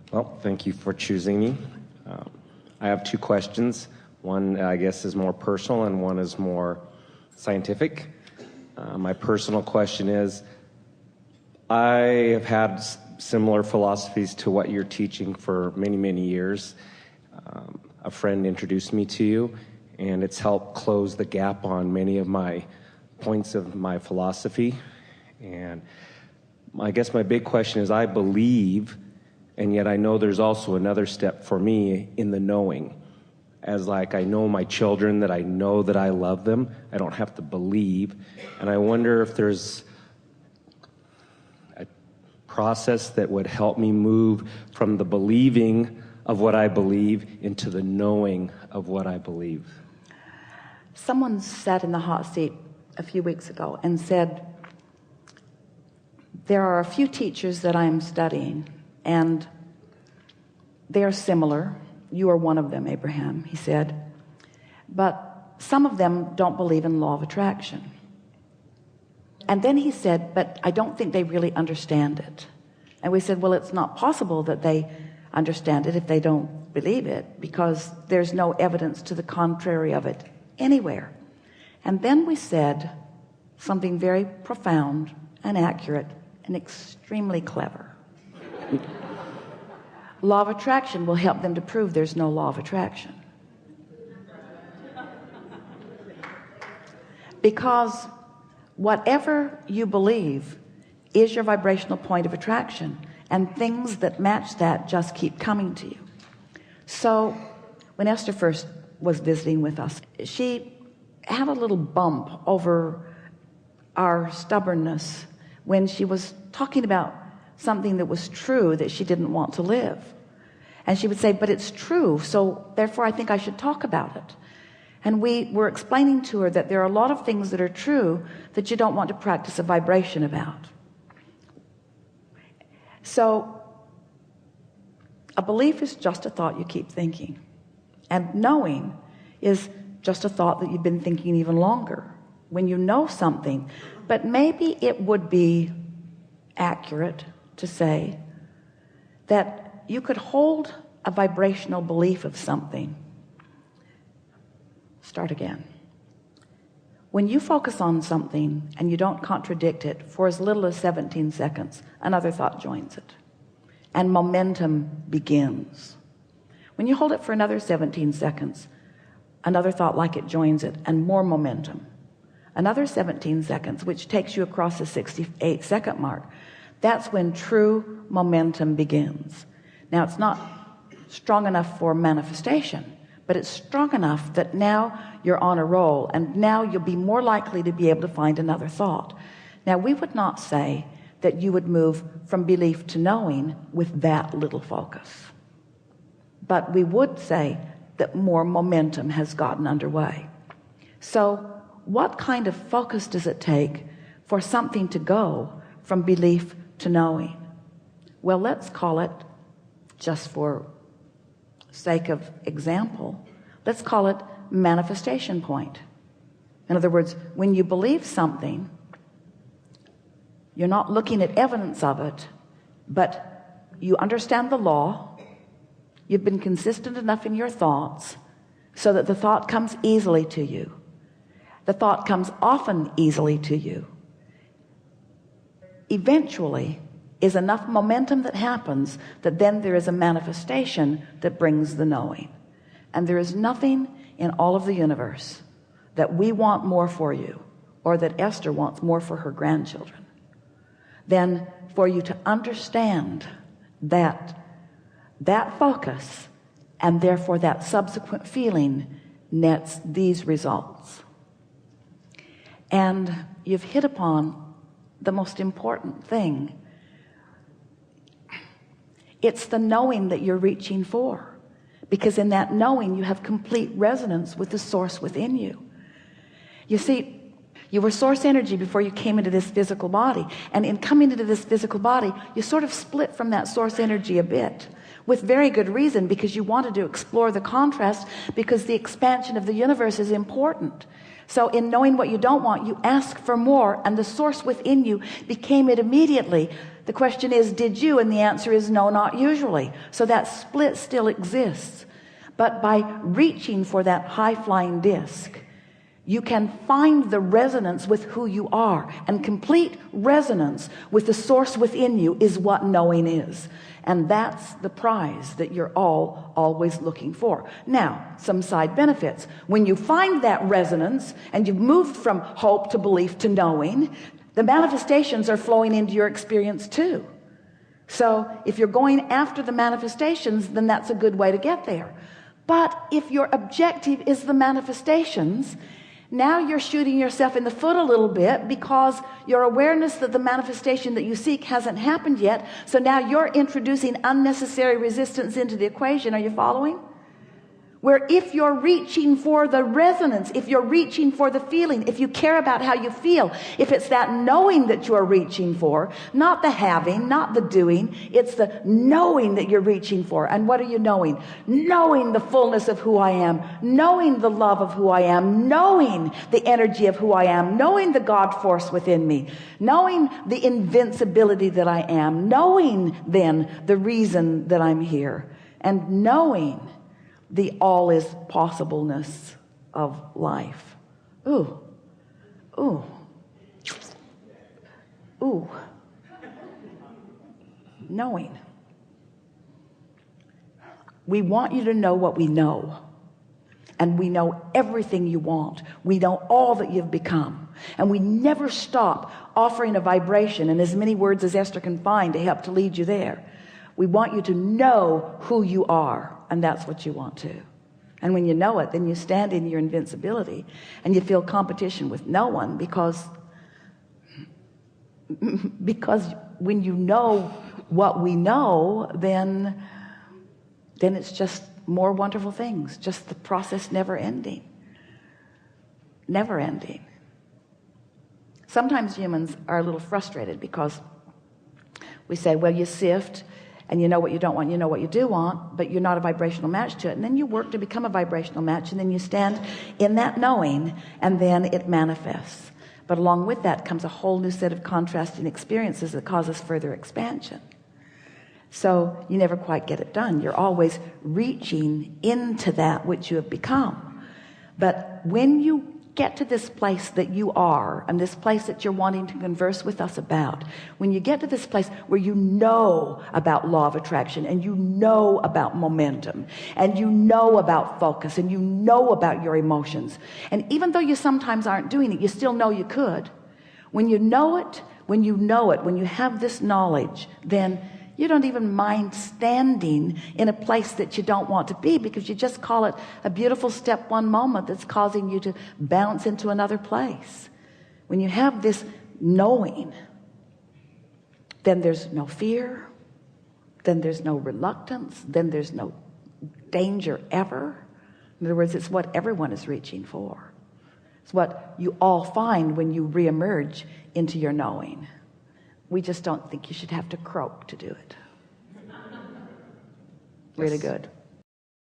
Well, thank you for choosing me. I have two questions. One, I guess, is more personal and one is more scientific. My personal question is, I have had similar philosophies to what you're teaching for many, many years. A friend introduced me to you, and it's helped close the gap on many of my points of my philosophy. And I guess my big question is, I believe, and yet I know there's also another step for me in the knowing. As like I know my children, that I know that I love them. I don't have to believe. And I wonder if there's a process that would help me move from the believing of what I believe into the knowing of what I believe. Someone sat in the hot seat a few weeks ago and said, there are a few teachers that I'm studying and they are similar. You are one of them, Abraham, he said, but some of them don't believe in law of attraction. And then he said, but I don't think they really understand it. And we said, well, it's not possible that they understand it if they don't believe it, because there's no evidence to the contrary of it anywhere. And then we said something very profound and accurate and extremely clever. Law of attraction will help them to prove there's no law of attraction, because whatever you believe is your vibrational point of attraction, and things that match that just keep coming to you. So when Esther first was visiting with us, she had a little bump over our stubbornness when she was talking about something that was true that she didn't want to live. And she would say, but it's true, so therefore I think I should talk about it. And we were explaining to her that there are a lot of things that are true that you don't want to practice a vibration about. So a belief is just a thought you keep thinking, and knowing is just a thought that you've been thinking even longer. When you know something, but maybe it would be accurate to say that you could hold a vibrational belief of something. Start again. When you focus on something and you don't contradict it for as little as 17 seconds, another thought joins it and momentum begins. When you hold it for another 17 seconds, another thought like it joins it and more momentum. Another 17 seconds, which takes you across the 68-second mark. That's when true momentum begins. Now, it's not strong enough for manifestation, but it's strong enough that now you're on a roll, and now you'll be more likely to be able to find another thought. Now, we would not say that you would move from belief to knowing with that little focus, but we would say that more momentum has gotten underway. So what kind of focus does it take for something to go from belief to knowing? Well, let's call it, just for sake of example, let's call it manifestation point. In other words, when you believe something, you're not looking at evidence of it, but you understand the law. You've been consistent enough in your thoughts so that the thought comes easily to you. The thought comes often easily to you. Eventually is enough momentum that happens that then there is a manifestation that brings the knowing. And there is nothing in all of the universe that we want more for you, or that Esther wants more for her grandchildren, than for you to understand that focus, and therefore that subsequent feeling, nets these results. And you've hit upon the most important thing. It's the knowing that you're reaching for, because in that knowing you have complete resonance with the source within you. You see, you were source energy before you came into this physical body, and in coming into this physical body you sort of split from that source energy a bit, with very good reason, because you wanted to explore the contrast, because the expansion of the universe is important. So in knowing what you don't want, you ask for more, and the source within you became it immediately. The question is, did you? And the answer is no, not usually. So that split still exists. But by reaching for that high-flying disc, you can find the resonance with who you are, and complete resonance with the source within you is what knowing is. And that's the prize that you're all always looking for. Now, some side benefits. When you find that resonance and you've moved from hope to belief to knowing, the manifestations are flowing into your experience too. So if you're going after the manifestations, then that's a good way to get there. But if your objective is the manifestations, now you're shooting yourself in the foot a little bit, because your awareness that the manifestation that you seek hasn't happened yet. So now you're introducing unnecessary resistance into the equation. Are you following? Where if you're reaching for the resonance, if you're reaching for the feeling, if you care about how you feel, if it's that knowing that you're reaching for, not the having, not the doing, it's the knowing that you're reaching for. And what are you knowing? Knowing the fullness of who I am, knowing the love of who I am, knowing the energy of who I am, knowing the God force within me, knowing the invincibility that I am, knowing then the reason that I'm here, and knowing the all is possibleness of life. Ooh, ooh, ooh. Knowing. We want you to know what we know, and we know everything you want. We know all that you've become, and we never stop offering a vibration and as many words as Esther can find to help to lead you there. We want you to know who you are, and that's what you want to. And when you know it, then you stand in your invincibility and you feel competition with no one, because when you know what we know, then it's just more wonderful things, just the process never ending. Sometimes humans are a little frustrated because we say, well, you sift and you know what you don't want, you know what you do want, but you're not a vibrational match to it. And then you work to become a vibrational match, and then you stand in that knowing, and then it manifests. But along with that comes a whole new set of contrasting experiences that causes further expansion. So you never quite get it done. You're always reaching into that which you have become. But when you get to this place that you are, and this place that you're wanting to converse with us about, when you get to this place where you know about law of attraction, and you know about momentum, and you know about focus, and you know about your emotions, and even though you sometimes aren't doing it, you still know you could. When you know it, when you have this knowledge, then you don't even mind standing in a place that you don't want to be, because you just call it a beautiful step one moment that's causing you to bounce into another place. When you have this knowing, then there's no fear, then there's no reluctance, then there's no danger ever. In other words, it's what everyone is reaching for. It's what you all find when you reemerge into your knowing. We just don't think you should have to croak to do it. Really good.